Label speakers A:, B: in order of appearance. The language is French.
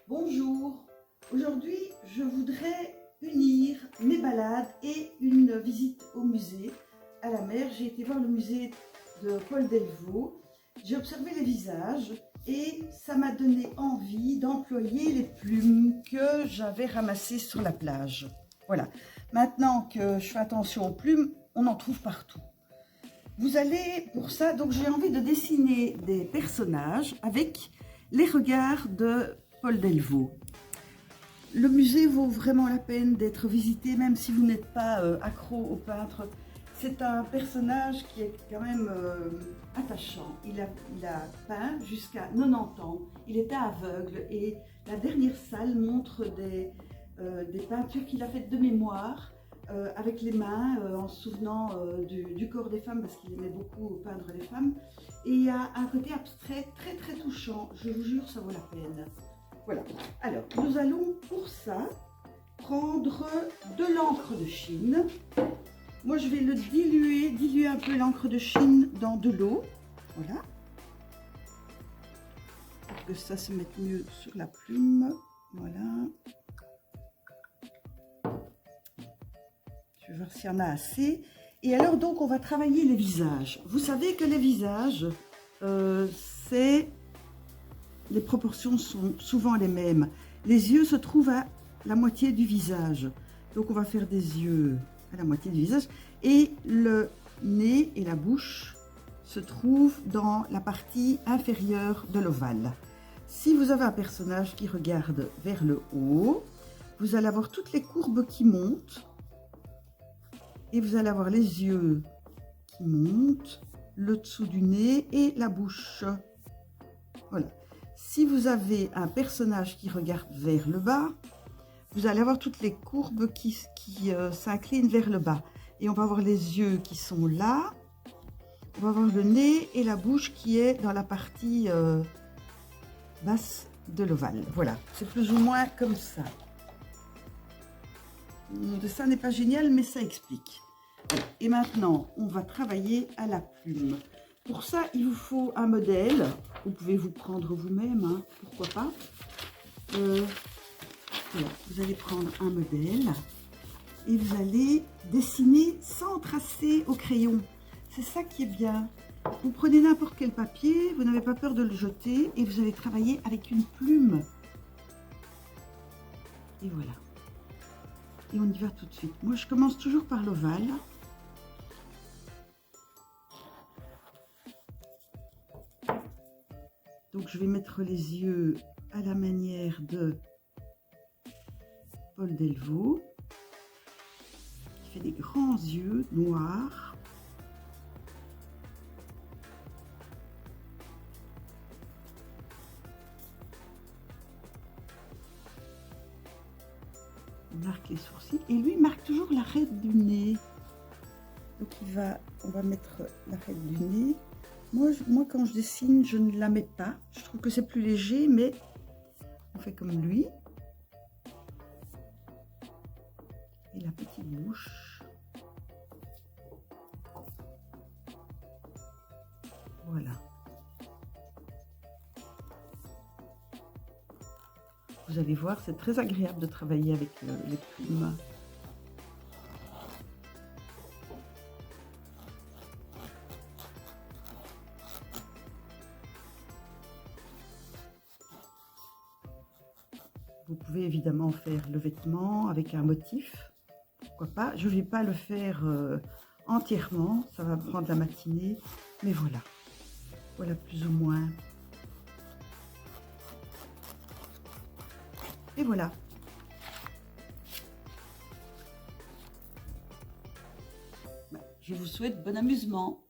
A: Bonjour, aujourd'hui je voudrais unir mes balades et une visite au musée à la mer. J'ai été voir le musée de Paul Delvaux, j'ai observé les visages et ça m'a donné envie d'employer les plumes que j'avais ramassées sur la plage. Voilà, maintenant que je fais attention aux plumes, on en trouve partout. Vous allez, pour ça, donc j'ai envie de dessiner des personnages avec les regards de Paul Delvaux. Le musée vaut vraiment la peine d'être visité, même si vous n'êtes pas accro au peintre. C'est un personnage qui est quand même attachant. Il a peint jusqu'à 90 ans. Il était aveugle et la dernière salle montre des peintures qu'il a faites de mémoire avec les mains, en se souvenant du corps des femmes, parce qu'il aimait beaucoup peindre les femmes. Et il y a un côté abstrait très très touchant. Je vous jure, ça vaut la peine. Voilà. Alors, nous allons pour ça prendre de l'encre de Chine. Moi, je vais le diluer un peu l'encre de Chine dans de l'eau. Voilà. Pour que ça se mette mieux sur la plume. Voilà. Je vais voir s'il y en a assez. Et alors, donc, on va travailler les visages. Vous savez que les visages, les proportions sont souvent les mêmes. Les yeux se trouvent à la moitié du visage. Donc, on va faire des yeux à la moitié du visage. Et le nez et la bouche se trouvent dans la partie inférieure de l'ovale. Si vous avez un personnage qui regarde vers le haut, vous allez avoir toutes les courbes qui montent. Et vous allez avoir les yeux qui montent, le dessous du nez et la bouche. Voilà. Si vous avez un personnage qui regarde vers le bas, vous allez avoir toutes les courbes qui s'inclinent vers le bas. Et on va avoir les yeux qui sont là. On va avoir le nez et la bouche qui est dans la partie basse de l'ovale. Voilà, c'est plus ou moins comme ça. Mon dessin n'est pas génial, mais ça explique. Et maintenant, on va travailler à la plume. Pour ça, il vous faut un modèle. Vous pouvez vous prendre vous-même, hein, pourquoi pas. Voilà, vous allez prendre un modèle et vous allez dessiner sans tracer au crayon. C'est ça qui est bien. Vous prenez n'importe quel papier, vous n'avez pas peur de le jeter et vous allez travailler avec une plume. Et voilà. Et on y va tout de suite. Moi, je commence toujours par l'ovale. Donc, je vais mettre les yeux à la manière de Paul Delvaux, qui fait des grands yeux noirs. Il marque les sourcils et lui marque toujours l'arête du nez. Donc on va mettre l'arête du nez. Moi, quand je dessine, je ne la mets pas. Je trouve que c'est plus léger, mais on fait comme lui. Et la petite bouche. Voilà. Vous allez voir, c'est très agréable de travailler avec les plumes. Vous pouvez évidemment faire le vêtement avec un motif, pourquoi pas. Je ne vais pas le faire entièrement, ça va prendre la matinée, mais voilà. Voilà plus ou moins. Et voilà. Je vous souhaite bon amusement.